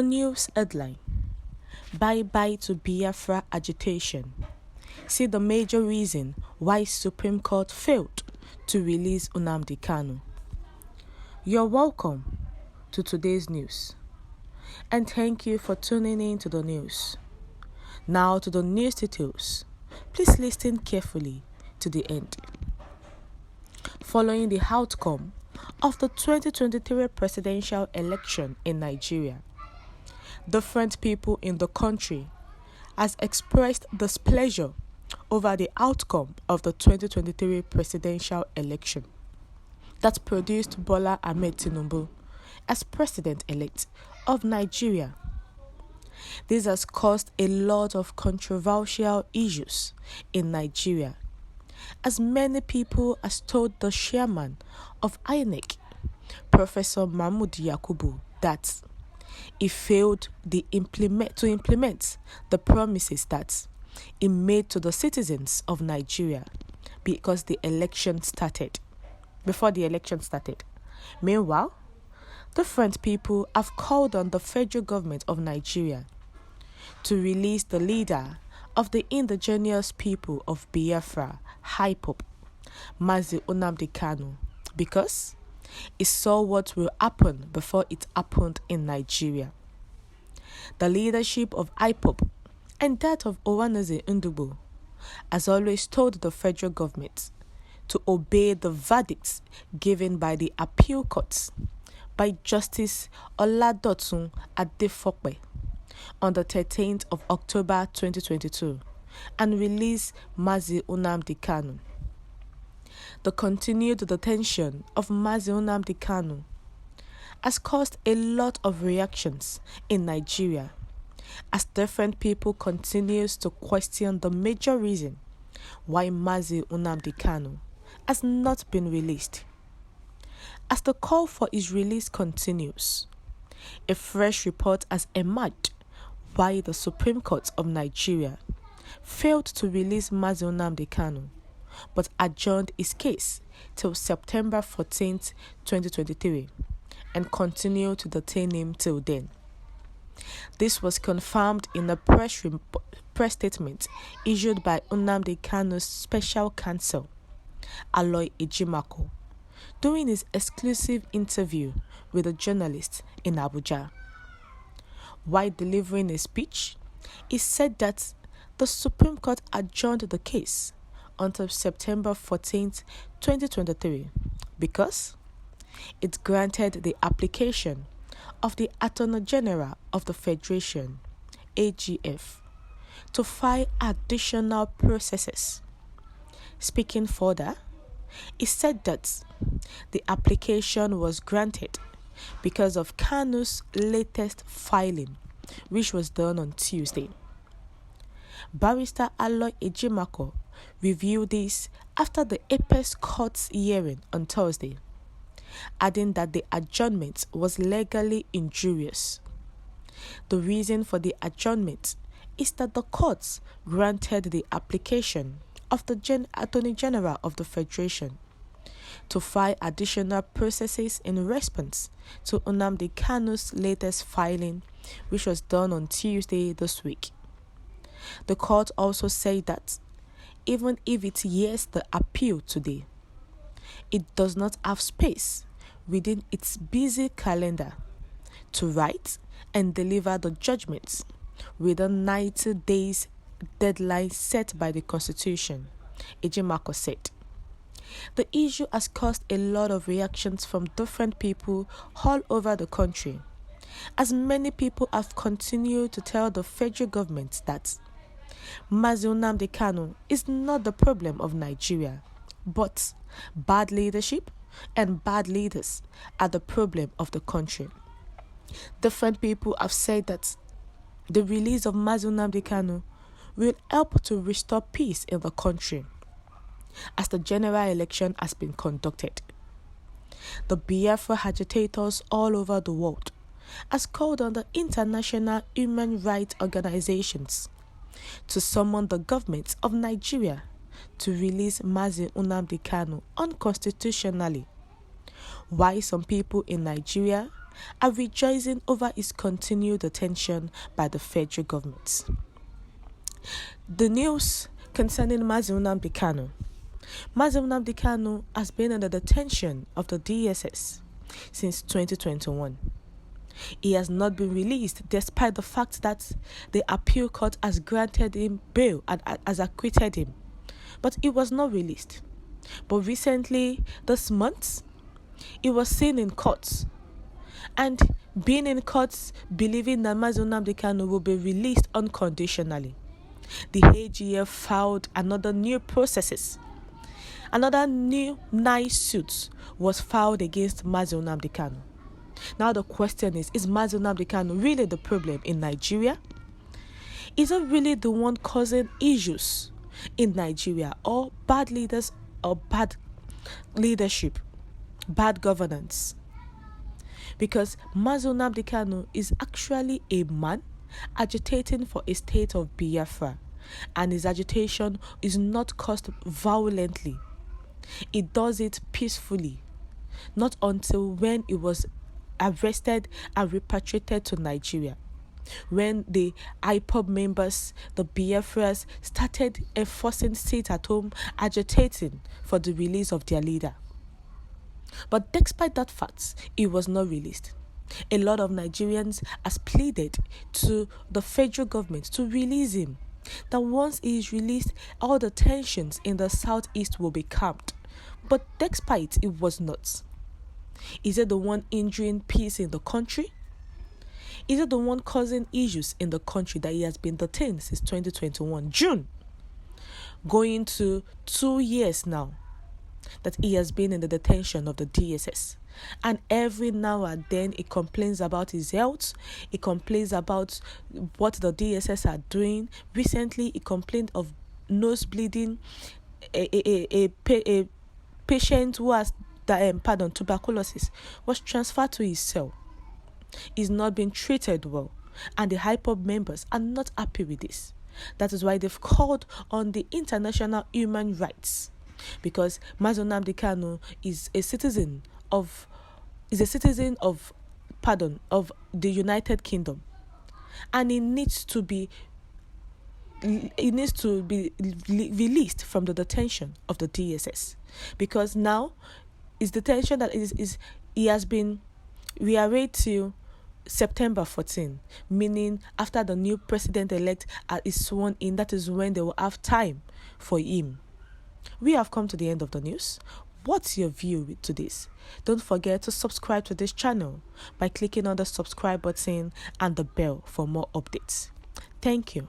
The news headline: Bye-bye to Biafra agitation. See the major reason why Supreme Court failed to release Nnamdi Kanu. You're welcome to today's news, and thank you for tuning in to the news. Now to the news details. Please listen carefully to the end. Following the outcome of the 2023 presidential election in Nigeria, different people in the country has expressed displeasure over the outcome of the 2023 presidential election that produced Bola Ahmed Tinubu as president-elect of Nigeria. This has caused a lot of controversial issues in Nigeria, as many people has told the chairman of INEC, Professor Mahmood Yakubu, that he failed to implement the promises that he made to the citizens of Nigeria before the election started. Meanwhile, different people have called on the federal government of Nigeria to release the leader of the indigenous people of Biafra, IPOB, Nnamdi Kanu, because he saw what will happen before it happened in Nigeria. The leadership of IPOB and that of Ohanaeze Ndigbo has always told the federal government to obey the verdicts given by the appeal courts by Justice Oladotun Adefope on the 13th of October 2022 and release Nnamdi Kanu. The continued detention of Nnamdi Kanu has caused a lot of reactions in Nigeria, as different people continues to question the major reason why Nnamdi Kanu has not been released. As the call for his release continues, a fresh report has emerged why the Supreme Court of Nigeria failed to release Nnamdi Kanu, but adjourned his case till September 14th, 2023, and continued to detain him till then. This was confirmed in a press statement issued by Nnamdi Kanu's special counsel, Aloy Ejimako, during his exclusive interview with a journalist in Abuja. While delivering a speech, he said that the Supreme Court adjourned the case until September 14th, 2023, because it granted the application of the Attorney General of the Federation, AGF, to file additional processes. Speaking further, he said that the application was granted because of Kanu's latest filing, which was done on Tuesday. Barrister Aloy Ejimako reviewed this after the Apex Court's hearing on Thursday, adding that the adjournment was legally injurious. The reason for the adjournment is that the courts granted the application of the Attorney General of the Federation to file additional processes in response to Nnamdi Kanu's latest filing, which was done on Tuesday this week. The court also said that even if it hears the appeal today, it does not have space within its busy calendar to write and deliver the judgments within 90 days deadline set by the Constitution, Ejimako said. The issue has caused a lot of reactions from different people all over the country, as many people have continued to tell the federal government that Nnamdi Kanu is not the problem of Nigeria, but bad leadership and bad leaders are the problem of the country. Different people have said that the release of Nnamdi Kanu will help to restore peace in the country, as the general election has been conducted. The Biafra agitators all over the world has called on the international human rights organizations to summon the government of Nigeria to release Nnamdi Kanu unconstitutionally, while some people in Nigeria are rejoicing over his continued detention by the federal government. The news concerning Nnamdi Kanu. Nnamdi Kanu has been under detention of the DSS since 2021. He has not been released despite the fact that the appeal court has granted him bail and has acquitted him. But he was not released. But recently, this month, he was seen in court. And being in court, believing that Nnamdi Kanu will be released unconditionally. The AGF filed another new processes. Another new 9 suits was filed against Nnamdi Kanu. Now the question is Nnamdi Kanu really the problem in Nigeria? Is it really the one causing issues in Nigeria, or bad leaders or bad leadership, bad governance? Because Nnamdi Kanu is actually a man agitating for a state of Biafra, and his agitation is not caused violently. He does it peacefully, not until when he was arrested and repatriated to Nigeria, when the IPOB members, the Biafras, started enforcing sit-at-home agitating for the release of their leader. But despite that fact, he was not released. A lot of Nigerians has pleaded to the federal government to release him, that once he is released, all the tensions in the southeast will be calmed. But despite it was not. Is it the one injuring peace in the country? Is it the one causing issues in the country that he has been detained since 2021, June? Going to 2 years now that he has been in the detention of the DSS. And every now and then he complains about his health. He complains about what the DSS are doing. Recently he complained of nose bleeding. A patient who has tuberculosis was transferred to his cell. He's not being treated well, and the IPOB members are not happy with this. That is why they've called on the international human rights, because Nnamdi Kanu is a citizen of the United Kingdom, and he needs to be released from the detention of the DSS, because now his detention he has been rearranged to September 14, meaning after the new president-elect is sworn in, that is when they will have time for him. We have come to the end of the news. What's your view to this? Don't forget to subscribe to this channel by clicking on the subscribe button and the bell for more updates. Thank you.